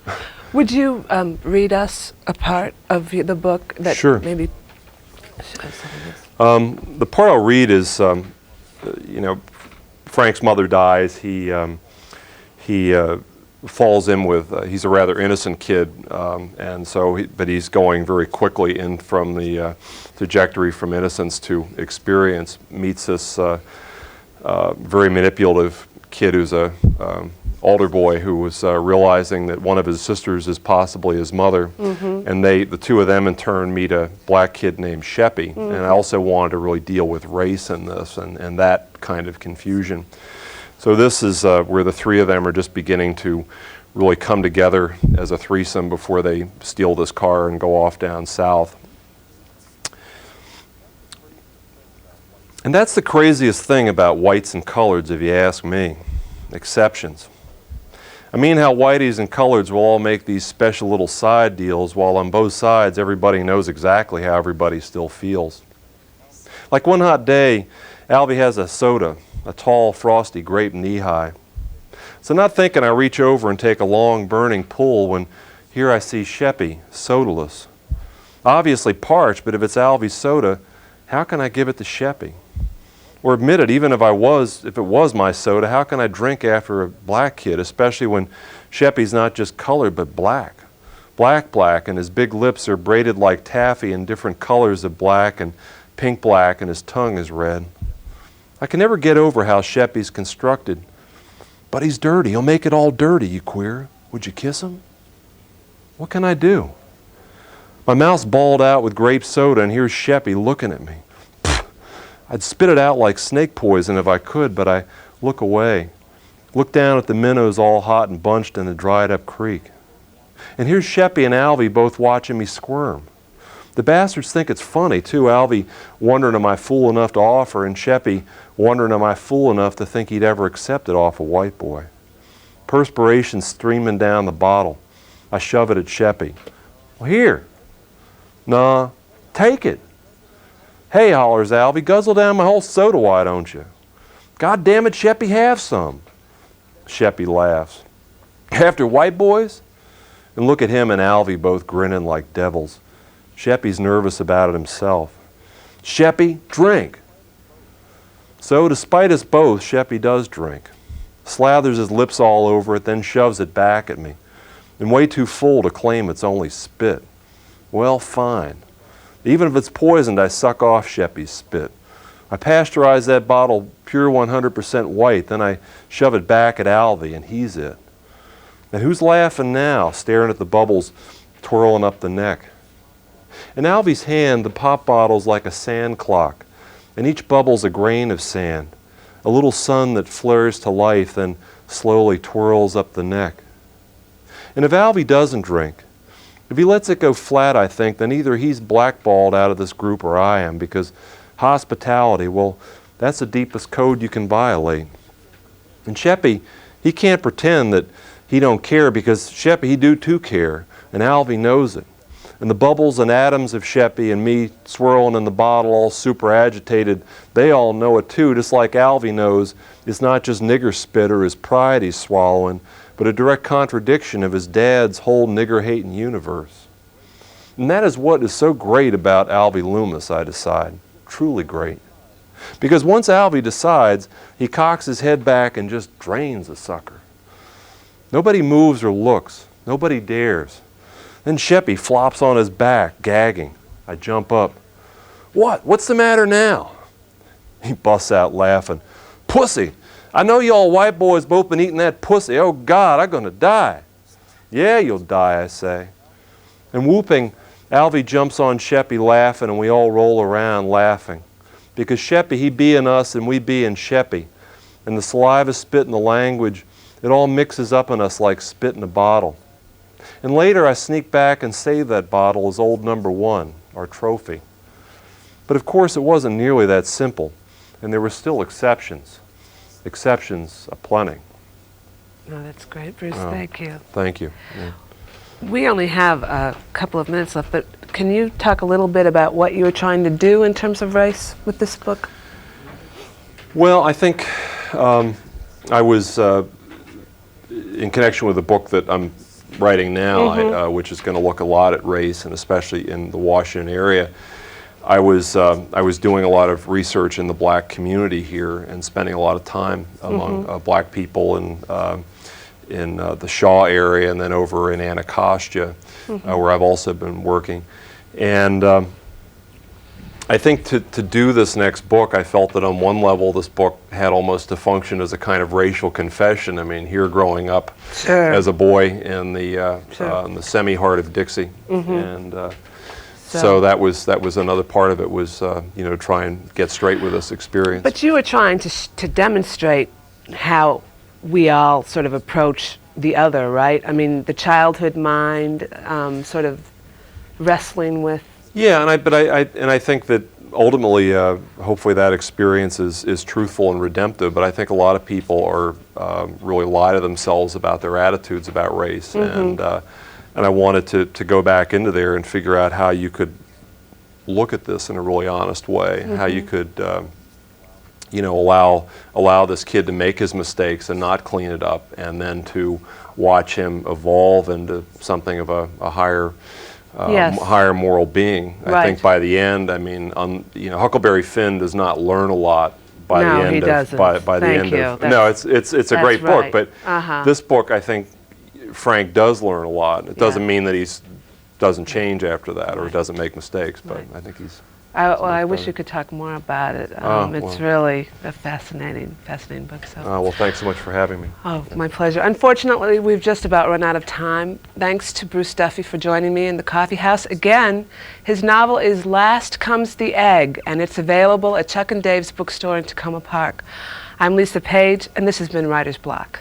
Speaker 19: Would you read us a part of the book that
Speaker 20: Sure.
Speaker 19: maybe?
Speaker 20: The part I'll read is, you know, Frank's mother dies. He falls in with, he's a rather innocent kid, and so, but he's going very quickly in from the trajectory from innocence to experience, meets this very manipulative kid who's a older boy who was realizing that one of his sisters is possibly his mother, and the two of them in turn meet a black kid named Sheppy, and I also wanted to really deal with race in this and that kind of confusion. So this is where the three of them are just beginning to really come together as a threesome before they steal this car and go off down south. And that's the craziest thing about whites and coloreds, if you ask me. Exceptions. I mean how whiteys and coloreds will all make these special little side deals, while on both sides everybody knows exactly how everybody still feels. Like one hot day, Alvy has a soda, a tall, frosty grape knee-high. So not thinking, I reach over and take a long, burning pull when here I see Sheppy, sodaless. Obviously parched, but if it's Alvy's soda, how can I give it to Sheppy? Or admit it, even if it was my soda, how can I drink after a black kid, especially when Sheppy's not just colored, but black? Black, and his big lips are braided like taffy in different colors of black and pink black, and his tongue is red. I can never get over how Sheppy's constructed. But he's dirty. He'll make it all dirty, you queer. Would you kiss him? What can I do? My mouth's balled out with grape soda, and here's Sheppy looking at me. I'd spit it out like snake poison if I could, but I look away. Look down at the minnows all hot and bunched in the dried up creek. And here's Sheppy and Alvy both watching me squirm. The bastards think it's funny, too. Alvy wondering, am I fool enough to offer, and Sheppy wondering, am I fool enough to think he'd ever accept it off a white boy. Perspiration streaming down the bottle. I shove it at Sheppy. Well, here. Nah, take it. Hey, hollers Alvy, guzzle down my whole soda, why don't you? God damn it, Sheppy, have some. Sheppy laughs. After white boys? And look at him and Alvy both grinning like devils. Sheppy's nervous about it himself. Sheppy, drink. So, despite us both, Sheppy does drink. Slathers his lips all over it, then shoves it back at me. And way too full to claim it's only spit. Well, fine. Even if it's poisoned, I suck off Sheppy's spit. I pasteurize that bottle pure 100% white, then I shove it back at Alvy, and he's it. And who's laughing now, staring at the bubbles twirling up the neck? In Alvy's hand, the pop bottle's like a sand clock, and each bubble's a grain of sand, a little sun that flares to life, then slowly twirls up the neck. And if Alvy doesn't drink, if he lets it go flat, I think, then either he's blackballed out of this group or I am, because hospitality, well, that's the deepest code you can violate. And Sheppy, he can't pretend that he don't care, because Sheppy, he do too care, and Alvy knows it. And the bubbles and atoms of Sheppy and me swirling in the bottle all super agitated, they all know it too, just like Alvy knows it's not just nigger spit or his pride he's swallowing, but a direct contradiction of his dad's whole nigger-hating universe. And that is what is so great about Alvy Loomis, I decide. Truly great. Because once Alvy decides, he cocks his head back and just drains the sucker. Nobody moves or looks. Nobody dares. Then Sheppy flops on his back, gagging. I jump up. What? What's the matter now? He busts out laughing. Pussy! I know y'all white boys both been eating that pussy. Oh, God, I'm going to die. Yeah, you'll die, I say. And whooping, Alvy jumps on Sheppy laughing, and we all roll around laughing. Because Sheppy, he be in us, and we be in Sheppy. And the saliva, spit, and the language, it all mixes up in us like spit in a bottle. And later I sneak back and save that bottle as old number one, our trophy. But of course, it wasn't nearly that simple, and there were still exceptions aplenty.
Speaker 19: No, that's great, Bruce. Thank you.
Speaker 20: Thank you. Yeah.
Speaker 19: We only have a couple of minutes left, but can you talk a little bit about what you were trying to do in terms of race with this book?
Speaker 20: Well, I think I was, in connection with the book that I'm writing now, which is going to look a lot at race, and especially in the Washington area, I was doing a lot of research in the black community here and spending a lot of time among black people in the Shaw area and then over in Anacostia, where I've also been working. And I think to do this next book, I felt that on one level this book had almost to function as a kind of racial confession. I mean, here growing up as a boy in the semi-heart of Dixie, and so that was another part of it, was you know, try and get straight with this experience.
Speaker 19: But you were trying to demonstrate how we all sort of approach the other, right? I mean, the childhood mind, sort of wrestling with.
Speaker 20: Yeah, and I think that ultimately, hopefully, that experience is truthful and redemptive. But I think a lot of people are really lie to themselves about their attitudes about race, and I wanted to go back into there and figure out how you could look at this in a really honest way, how you could. You know, allow this kid to make his mistakes and not clean it up, and then to watch him evolve into something of a higher, higher moral being. I think by the end, I mean, you know, Huckleberry Finn does not learn a lot by the end.
Speaker 19: He doesn't.
Speaker 20: By the end of no, it's a great book, but this book, I think Frank does learn a lot. It doesn't mean that he doesn't change after that or doesn't make mistakes, but I think he's.
Speaker 19: Well, I wish you could talk more about it. It's really a fascinating book. So.
Speaker 20: Well, thanks so much for having me.
Speaker 19: Oh, my pleasure. Unfortunately, we've just about run out of time. Thanks to Bruce Duffy for joining me in the coffee house. Again, his novel is Last Comes the Egg, and it's available at Chuck and Dave's bookstore in Takoma Park. I'm Lisa Page, and this has been Writer's Block.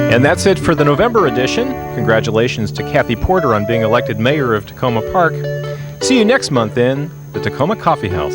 Speaker 1: And that's it for the November edition. Congratulations to Kathy Porter on being elected mayor of Takoma Park. See you next month in the Takoma Coffee House.